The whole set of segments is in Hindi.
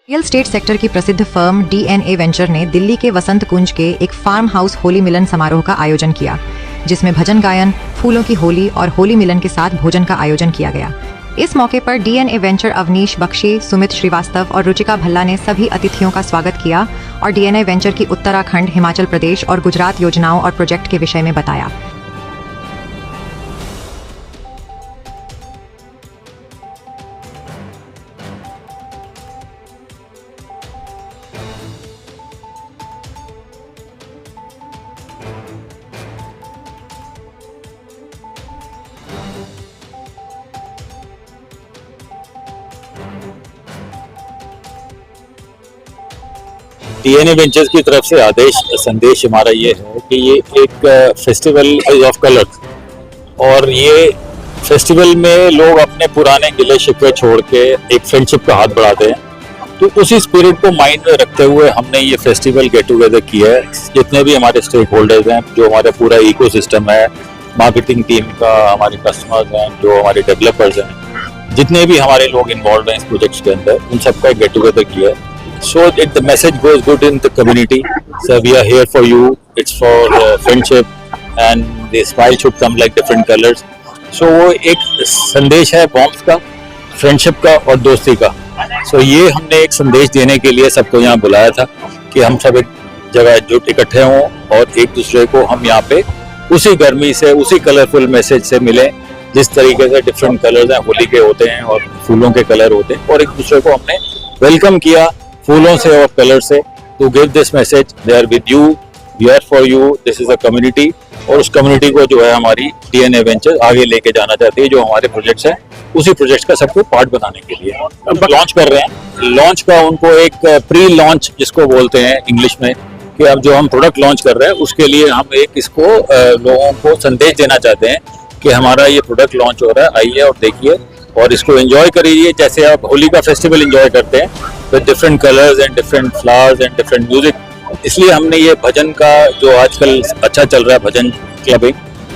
रियल स्टेट सेक्टर की प्रसिद्ध फर्म DNA वेंचर ने दिल्ली के वसंत कुंज के एक फार्म हाउस होली मिलन समारोह का आयोजन किया, जिसमें भजन गायन, फूलों की होली और होली मिलन के साथ भोजन का आयोजन किया गया। इस मौके पर DNA वेंचर अवनीश बख्शी, सुमित श्रीवास्तव और रुचिका भल्ला ने सभी अतिथियों का स्वागत किया और DNA वेंचर की उत्तराखंड, हिमाचल प्रदेश और गुजरात योजनाओं और प्रोजेक्ट के विषय में बताया। DNA वेंचर्स की तरफ से आदेश संदेश हमारा ये है कि ये एक फेस्टिवल ऑफ कलर्स, और ये फेस्टिवल में लोग अपने पुराने गिले शिकवे छोड़ के एक फ्रेंडशिप का हाथ बढ़ाते हैं। तो उसी स्पिरिट को माइंड में रखते हुए हमने ये फेस्टिवल गेट टुगेदर किया है। जितने भी हमारे स्टेक होल्डर्स हैं, जो हमारा पूरा इकोसिस्टम है, मार्केटिंग टीम का, हमारे कस्टमर्स हैं, जो हमारे डेवलपर्स हैं, जितने भी हमारे लोग इन्वॉल्व हैं इस प्रोजेक्ट्स के अंदर, उन सबका गेट टुगेदर किया है। So the message goes good in the community. So we are here for you. It's for friendship, and the smile should come like different colors. So वो एक संदेश है बॉम्ब्स का, फ्रेंडशिप का और दोस्ती का। So ये हमने एक संदेश देने के लिए सबको यहाँ बुलाया था कि हम सब एक जगह जुट इकट्ठे हों और एक दूसरे को हम यहाँ पे उसी गर्मी से, उसी कलरफुल मैसेज से मिलें। जिस तरीके से डिफरेंट कलर्स हैं, होली के होते हैं और फूलों के कलर होते हैं, और एक दूसरे को हमने वेलकम किया फूलों से और कलर से, to give this message, they are with you, we are for you, this is a community. और उस कम्युनिटी को जो है हमारी DNA वेंचर आगे लेके जाना चाहती है। जो हमारे प्रोजेक्ट्स हैं, उसी प्रोजेक्ट्स का सबको पार्ट बनाने के लिए अब लॉन्च कर रहे हैं। लॉन्च का उनको एक प्री लॉन्च जिसको बोलते हैं इंग्लिश में, कि अब जो हम प्रोडक्ट लॉन्च कर रहे हैं उसके लिए हम एक इसको लोगों को संदेश देना चाहते हैं कि हमारा ये प्रोडक्ट लॉन्च हो रहा है, आइए और देखिए और इसको एंजॉय करिए जैसे आप होली का फेस्टिवल एंजॉय करते हैं, with different colours and different flowers and different music. इसलिए हमने ये भजन का, जो आजकल अच्छा चल रहा है भजन क्लबिंग,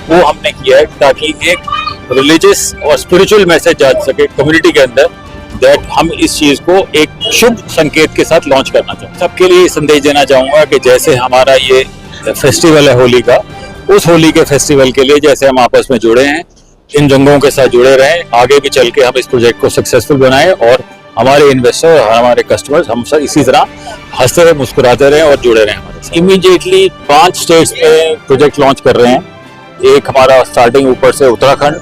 वो हमने किया है ताकि एक रिलीजियस और स्पिरिचुअल मैसेज जा सके कम्युनिटी के अंदर, दैट हम इस चीज को एक शुभ संकेत के साथ लॉन्च करना चाहते हैं। सबके लिए संदेश देना चाहूंगा कि जैसे हमारा ये फेस्टिवल है होली का, उस होली के फेस्टिवल के लिए जैसे हम आपस में जुड़े हैं, इन रंगों के साथ जुड़े रहें, आगे भी चल के हम इस प्रोजेक्ट को सक्सेसफुल बनाएं और हमारे इन्वेस्टर और हमारे कस्टमर्स हम सब इसी तरह हंसते रहे, मुस्कुराते रहें और जुड़े रहें हमारे साथ। इमीडिएटली 5 स्टेट्स में प्रोजेक्ट लॉन्च कर रहे हैं। एक हमारा स्टार्टिंग ऊपर से उत्तराखंड,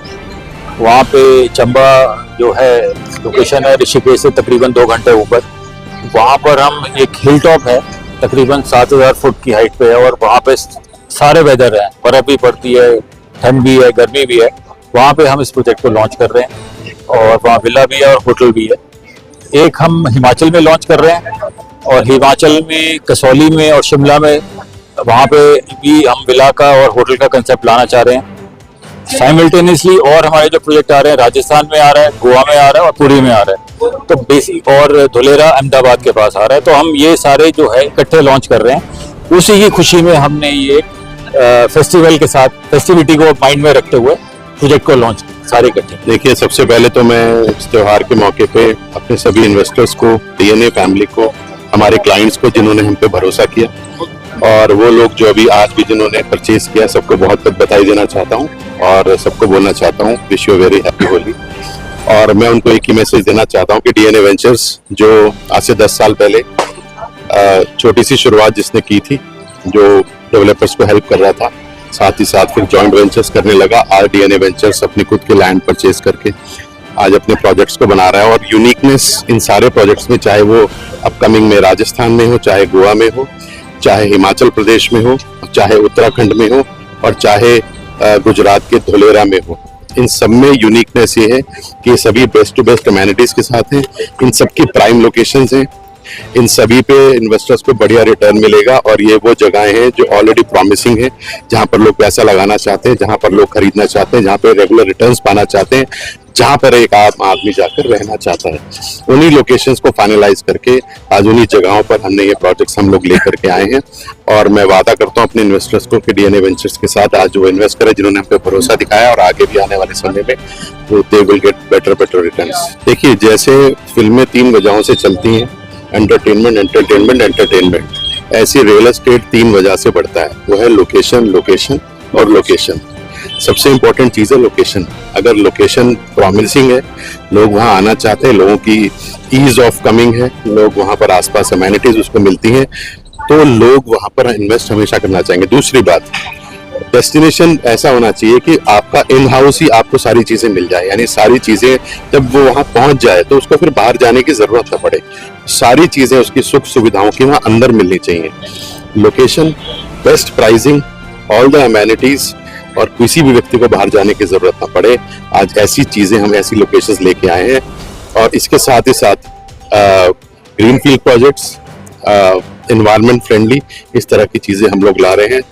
वहाँ पे चंबा जो है लोकेशन है, ऋषिकेश से तकरीबन 2 घंटे ऊपर। वहाँ पर हम एक हिल टॉप है, तकरीबन 7000 फुट की हाइट पे है, और वहाँ पे सारे वेदर है, बर्फ भी पड़ती है, ठंड भी है, गर्मी भी है। वहाँ पे हम इस प्रोजेक्ट को लॉन्च कर रहे हैं, और वहाँ विला भी है और होटल भी है। एक हम हिमाचल में लॉन्च कर रहे हैं, और हिमाचल में कसौली में और शिमला में, वहाँ पे भी हम विला का और होटल का कंसेप्ट लाना चाह रहे हैं साइमल्टेनियसली। और हमारे जो प्रोजेक्ट आ रहे हैं, राजस्थान में आ रहा है, गोवा में आ रहा है और पुरी में आ रहा है, तो बेसिक, और धुलेरा अहमदाबाद के पास आ रहा है। तो हम ये सारे जो है इकट्ठे लॉन्च कर रहे हैं। उसी की खुशी में हमने ये फेस्टिवल के साथ, फेस्टिविटी को माइंड में रखते हुए प्रोजेक्ट को लॉन्च सारे इकट्ठे। देखिए, सबसे पहले तो मैं इस त्योहार के मौके पे अपने सभी इन्वेस्टर्स को, DNA फैमिली को, हमारे क्लाइंट्स को जिन्होंने हम पे भरोसा किया, और वो लोग जो अभी आज भी जिन्होंने परचेज किया, सबको बहुत बहुत बधाई देना चाहता हूँ और सबको बोलना चाहता हूँ wish you very happy Holi. और मैं उनको एक ही मैसेज देना चाहता हूँ कि DNA वेंचर्स जो आज से 10 साल पहले छोटी सी शुरुआत जिसने की थी, जो डेवलपर्स को हेल्प कर रहा था, साथ ही साथ फिर जॉइंट वेंचर्स करने लगा, आज DNA वेंचर्स अपनी खुद के लैंड परचेज करके आज अपने प्रोजेक्ट्स को बना रहा है। और यूनिकनेस इन सारे प्रोजेक्ट्स में, चाहे वो अपकमिंग में राजस्थान में हो, चाहे गोवा में हो, चाहे हिमाचल प्रदेश में हो, चाहे उत्तराखंड में हो, और चाहे गुजरात के धुलेरा में हो, इन सब में यूनिकनेस ये है कि सभी बेस्ट टू बेस्ट अमेनिटीज के साथ हैं, इन सबकी प्राइम लोकेशंस हैं, इन सभी पे इन्वेस्टर्स को बढ़िया रिटर्न मिलेगा। और ये वो जगहें हैं जो ऑलरेडी प्रॉमिसिंग है, जहां पर लोग पैसा लगाना चाहते हैं, जहां पर लोग खरीदना चाहते हैं, जहां पर रेगुलर रिटर्न्स पाना चाहते हैं, जहां पर एक आम आदमी जाकर रहना चाहता है। उन्हीं लोकेशंस को फाइनलाइज करके आज उन्हीं जगहों पर हमने ये प्रोजेक्ट्स हम लोग लेकर के आए हैं। और मैं वादा करता हूं अपने इन्वेस्टर्स को कि DNA वेंचर्स के साथ आज जो इन्वेस्ट करें, जिन्होंने हम पे भरोसा दिखाया, और आगे भी आने वाले समय में they will get better returns. देखिए, जैसे फिल्में 3 वजहों से चलती हैं, एंटरटेनमेंट, एंटरटेनमेंट, एंटरटेनमेंट। ऐसी रियल एस्टेट 3 वजह से बढ़ता है, वो है लोकेशन, लोकेशन और लोकेशन। सबसे इंपॉर्टेंट चीज है लोकेशन। अगर लोकेशन प्रॉमिसिंग है, लोग वहां आना चाहते हैं, लोगों की ईज ऑफ कमिंग है, लोग वहां पर आसपास अमेनिटीज उसको मिलती हैं, तो लोग वहां पर इन्वेस्ट हमेशा करना चाहेंगे। दूसरी बात, डेस्टिनेशन ऐसा होना चाहिए कि आपका इन हाउस ही आपको सारी चीजें मिल जाए, यानी सारी चीजें जब वो वहां पहुंच जाए तो उसको फिर बाहर जाने की जरूरत न पड़े। सारी चीजें उसकी सुख सुविधाओं की वहां अंदर मिलनी चाहिए। Location, best pricing, all the amenities, और किसी भी व्यक्ति को बाहर जाने की जरूरत ना पड़े। आज ऐसी चीजें, हम ऐसी लोकेशंस लेके आए हैं, और इसके साथ ही साथ ग्रीनफील्ड प्रोजेक्ट्स, एनवायरनमेंट फ्रेंडली, इस तरह की चीजें हम लोग ला रहे हैं।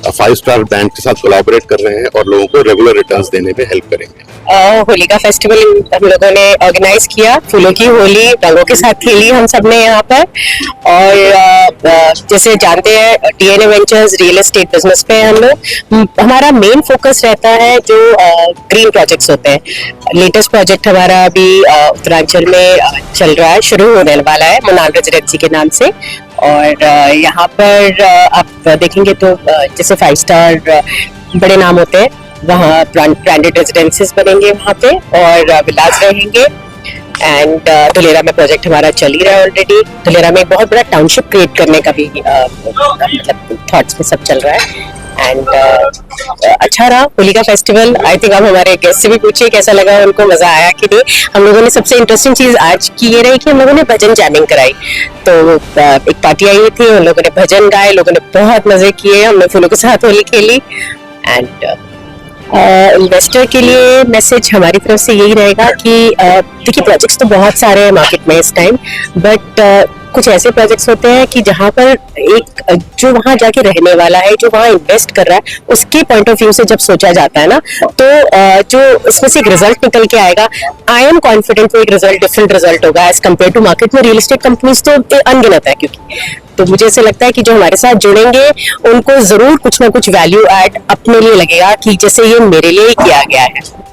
5 स्टार ब्रांड के साथ कोलैबोरेट कर रहे हैं और लोगों को रेगुलर रिटर्न्स देने में हेल्प करेंगे। होली का फेस्टिवल हम लोगों ने ऑर्गेनाइज किया, फूलों की होली रंगों के साथ खेली हम सब ने यहाँ पर। और जैसे जानते हैं DNA ventures real estate business पे हम लोग, हमारा मेन फोकस रहता है जो ग्रीन प्रोजेक्ट्स होते हैं। लेटेस्ट प्रोजेक्ट हमारा अभी उत्तरांचल में चल रहा है, शुरू होने वाला है मुनाल रेजिडेंसी के नाम से। और यहाँ पर आप देखेंगे तो जैसे 5 स्टार बड़े नाम होते हैं, वहाँ ब्रांडेड रेजिडेंसीज बनेंगे वहाँ पे, और विलास रहेंगे। एंड धुलेरा में प्रोजेक्ट हमारा चल ही रहा है ऑलरेडी। धुलेरा में एक बहुत बड़ा टाउनशिप क्रिएट करने का भी मतलब थॉट्स में सब चल रहा है। एंड अच्छा रहा होली का फेस्टिवल। आई थिंक आप हमारे गेस्ट से भी पूछिए कैसा लगा, उनको मजा आया कि नहीं। हम लोगों ने सबसे इंटरेस्टिंग चीज आज की ये रही कि हम लोगों ने भजन जैमिंग कराई। तो एक पार्टी आई हुई थी, उन लोगों ने भजन गाए, लोगों ने बहुत मजे किए, हमने फूलों के साथ होली खेली। एंड इन्वेस्टर के लिए मैसेज हमारी तरफ से यही रहेगा कि देखिए प्रोजेक्ट्स तो बहुत सारे हैं मार्केट में इस टाइम, बट कुछ ऐसे प्रोजेक्ट्स होते हैं कि जहां पर एक जो वहां जाके रहने वाला है, जो वहां इन्वेस्ट कर रहा है, उसके पॉइंट ऑफ व्यू से जब सोचा जाता है ना, तो जो इसमें से एक रिजल्ट निकल के आएगा, आई एम कॉन्फिडेंट वो एक रिजल्ट डिफरेंट रिजल्ट होगा एज कम्पेयर टू मार्केट में। रियल एस्टेट कंपनीज तो अनगिनत है, क्योंकि तो मुझे ऐसे लगता है कि जो हमारे साथ जुड़ेंगे उनको जरूर कुछ ना कुछ वैल्यू ऐड अपने लिए लगेगा कि जैसे ये मेरे लिए ही किया गया है।